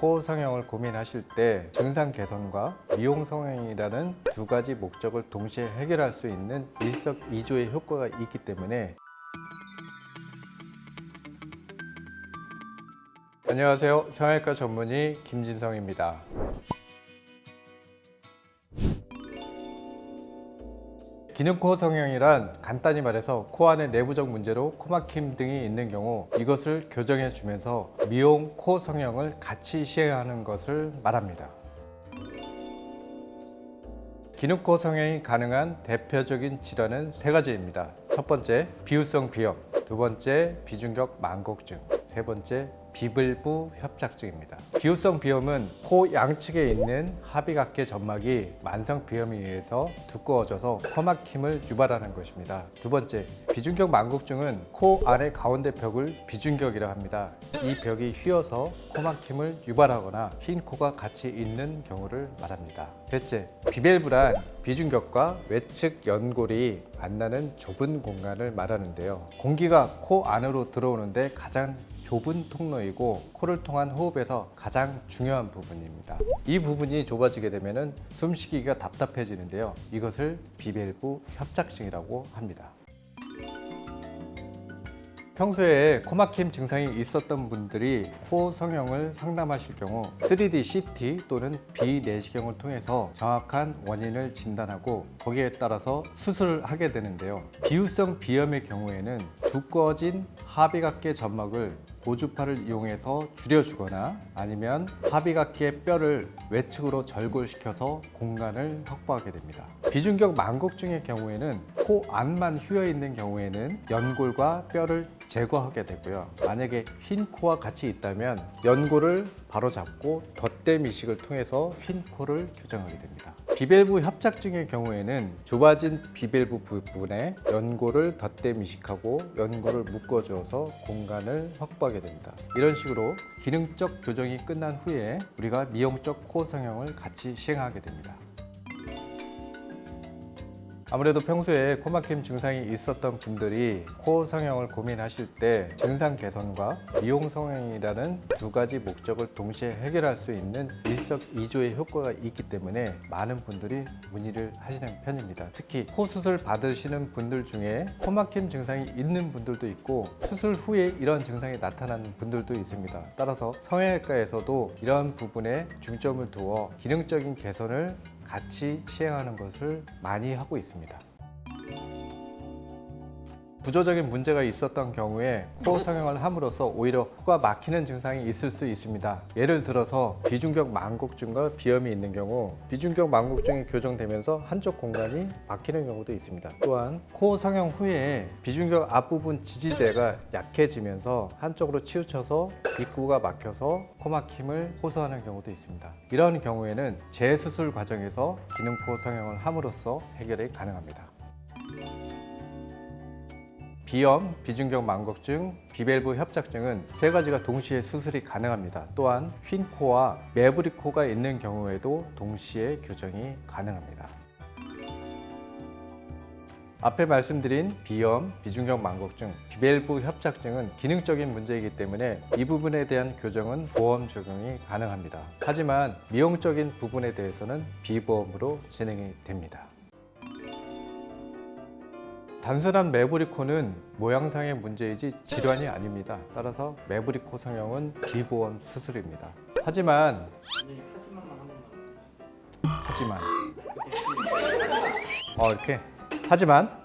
코 성형을 고민하실 때 증상 개선과 미용 성형이라는 두 가지 목적을 동시에 해결할 수 있는 일석이조의 효과가 있기 때문에. 안녕하세요. 성형외과 전문의 김진성입니다. 기능코 성형이란 간단히 말해서 코 안에 내부적 문제로 코막힘 등이 있는 경우 이것을 교정해 주면서 미용 코 성형을 같이 시행하는 것을 말합니다. 기능코 성형이 가능한 대표적인 질환은 세 가지입니다. 첫 번째, 비후성 비염, 두 번째, 비중격 망곡증, 세 번째, 비블부 협착증입니다. 비후성 비염은 코 양측에 있는 합의각계 점막이 만성 비염에 의해서 두꺼워져서 코막힘을 유발하는 것입니다. 두 번째, 비중격 망곡증은 코 안의 가운데 벽을 비중격이라 합니다. 이 벽이 휘어서 코막힘을 유발하거나 흰 코가 같이 있는 경우를 말합니다. 셋째, 비밸브란 비중격과 외측 연골이 만나는 좁은 공간을 말하는데요. 공기가 코 안으로 들어오는데 가장 좁은 통로이고 코를 통한 호흡에서 가장 중요한 부분입니다. 이 부분이 좁아지게 되면 숨쉬기가 답답해지는데요. 이것을 비밸브 협착증이라고 합니다. 평소에 코막힘 증상이 있었던 분들이 코 성형을 상담하실 경우 3D CT 또는 비내시경을 통해서 정확한 원인을 진단하고 거기에 따라서 수술을 하게 되는데요. 비후성 비염의 경우에는 두꺼워진 합의각계 점막을 고주파를 이용해서 줄여주거나 아니면 합의각계 뼈를 외측으로 절골시켜서 공간을 확보하게 됩니다. 비중격 망곡증의 경우에는 코 안만 휘어 있는 경우에는 연골과 뼈를 제거하게 되고요. 만약에 흰 코와 같이 있다면 연골을 바로잡고 덧대 미식을 통해서 흰 코를 교정하게 됩니다. 비밸브 협착증의 경우에는 좁아진 비밸브 부분에 연골을 덧대 미식하고 연골을 묶어주어서 공간을 확보하게 됩니다. 이런 식으로 기능적 교정이 끝난 후에 우리가 미용적 코 성형을 같이 시행하게 됩니다. 아무래도 평소에 코막힘 증상이 있었던 분들이 코 성형을 고민하실 때 증상 개선과 미용 성형이라는 두 가지 목적을 동시에 해결할 수 있는 일석이조의 효과가 있기 때문에 많은 분들이 문의를 하시는 편입니다. 특히 코 수술 받으시는 분들 중에 코막힘 증상이 있는 분들도 있고 수술 후에 이런 증상이 나타나는 분들도 있습니다. 따라서 성형외과에서도 이런 부분에 중점을 두어 기능적인 개선을 같이 시행하는 것을 많이 하고 있습니다. 구조적인 문제가 있었던 경우에 코 성형을 함으로써 오히려 코가 막히는 증상이 있을 수 있습니다. 예를 들어서 비중격 망곡증과 비염이 있는 경우 비중격 망곡증이 교정되면서 한쪽 공간이 막히는 경우도 있습니다. 또한 코 성형 후에 비중격 앞부분 지지대가 약해지면서 한쪽으로 치우쳐서 입구가 막혀서 코막힘을 호소하는 경우도 있습니다. 이런 경우에는 재수술 과정에서 기능코 성형을 함으로써 해결이 가능합니다. 비염, 비중격 망곡증, 비밸브 협착증은 세 가지가 동시에 수술이 가능합니다. 또한 휜 코와 매부리 코가 있는 경우에도 동시에 교정이 가능합니다. 앞에 말씀드린 비염, 비중격 망곡증, 비밸브 협착증은 기능적인 문제이기 때문에 이 부분에 대한 교정은 보험 적용이 가능합니다. 하지만 미용적인 부분에 대해서는 비보험으로 진행이 됩니다. 단순한 매부리 코는 모양상의 문제이지 질환이 아닙니다. 따라서 매부리 코 성형은 비보험 수술입니다. 하지만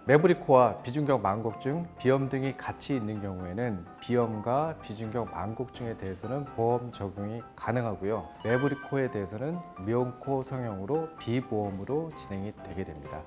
매부리 코와 비중격 망곡증, 비염 등이 같이 있는 경우에는 비염과 비중격 망곡증에 대해서는 보험 적용이 가능하고요. 매부리 코에 대해서는 미용 코 성형으로 비보험으로 진행이 되게 됩니다.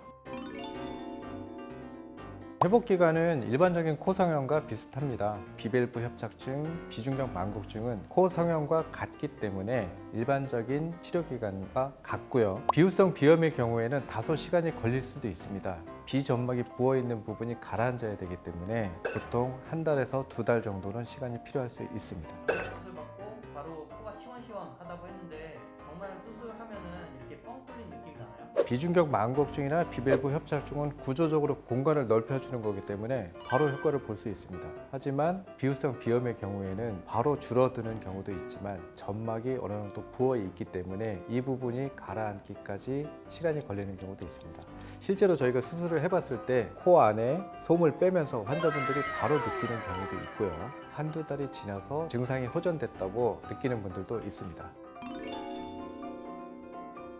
회복 기간은 일반적인 코 성형과 비슷합니다. 비밸브 협착증, 비중격 망곡증은 코 성형과 같기 때문에 일반적인 치료 기간과 같고요. 비후성 비염의 경우에는 다소 시간이 걸릴 수도 있습니다. 비점막이 부어있는 부분이 가라앉아야 되기 때문에 보통 한 달에서 두 달 정도는 시간이 필요할 수 있습니다. 수술 받고 바로 코가 시원시원하다고 했는데 양말 수술하면은 이렇게 뻥 뚫린 느낌이 나나요? 비중격 망곡증이나 비밸브 협착증은 구조적으로 공간을 넓혀주는 거기 때문에 바로 효과를 볼 수 있습니다. 하지만 비후성 비염의 경우에는 바로 줄어드는 경우도 있지만 점막이 어느 정도 부어 있기 때문에 이 부분이 가라앉기까지 시간이 걸리는 경우도 있습니다. 실제로 저희가 수술을 해봤을 때 코 안에 솜을 빼면서 환자분들이 바로 느끼는 경우도 있고요. 한두 달이 지나서 증상이 호전됐다고 느끼는 분들도 있습니다.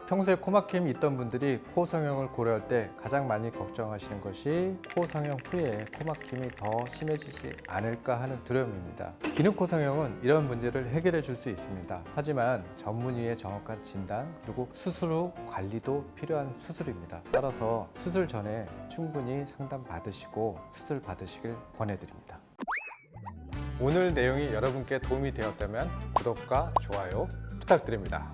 평소에 코막힘이 있던 분들이 코 성형을 고려할 때 가장 많이 걱정하시는 것이 코 성형 후에 코막힘이 더 심해지지 않을까 하는 두려움입니다. 기능 코 성형은 이런 문제를 해결해 줄 수 있습니다. 하지만 전문의의 정확한 진단 그리고 수술 후 관리도 필요한 수술입니다. 따라서 수술 전에 충분히 상담 받으시고 수술 받으시길 권해드립니다. 오늘 내용이 여러분께 도움이 되었다면 구독과 좋아요 부탁드립니다.